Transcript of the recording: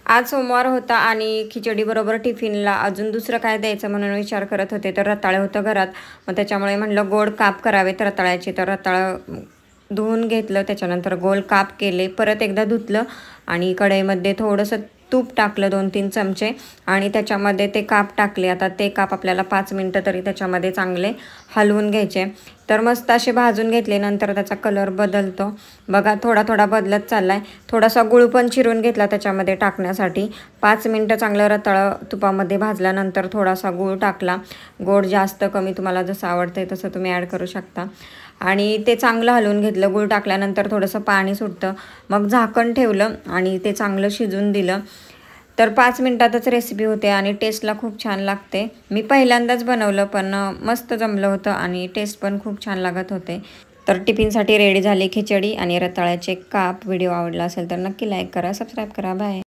आज सोमवार होता आणि खिचडी बरोबर टिफिनला अजून दुसरं काय द्यायचं म्हणून विचार करत होते, तर रताळे होतं घरात. मग त्याच्यामुळे म्हटलं गोड काप करावेत रताळ्याचे. तर रताळं धुवून घेतलं, त्याच्यानंतर गोल काप केले, परत एकदा धुतलं आणि कढईमध्ये थोडंसं तूप टाकलं 2-3 चमचे आणि त्याच्यामध्ये ते काप टाकले. आता ते काप आपल्याला 5 मिनटं तरी त्याच्यामध्ये चांगले हलवून घ्यायचे. तर मस्त असे भाजून घेतले, नंतर त्याचा कलर बदलतो बघा, थोडा थोडा बदलत चालला आहे. थोडासा गुळ पण चिरून घेतला त्याच्यामध्ये टाकण्यासाठी. 5 मिनटं चांगलं रताळं तुपामध्ये भाजल्यानंतर थोडासा गूळ टाकला. गोड जास्त कमी तुम्हाला जसं आवडतं आहे तसं तुम्ही ॲड करू शकता. आणि ते चांगलं हलवून घेतलं. गूळ टाकल्यानंतर थोडंसं पाणी सुटतं. मग झाकण ठेवलं आणि ते चांगलं शिजून दिलं. तर 5 मिनटातच रेसिपी होते आणि टेस्टला खूप छान लागते. मी पहिल्यांदाच बनवलं, पण मस्त जमलं होतं आणि टेस्ट पण खूप छान लागत होते. तर टिफिनसाठी रेडी झाली खिचडी आणि रताळ्याचे काप. व्हिडिओ आवडला असेल तर नक्की लाईक करा, सबस्क्राईब करा. बाय.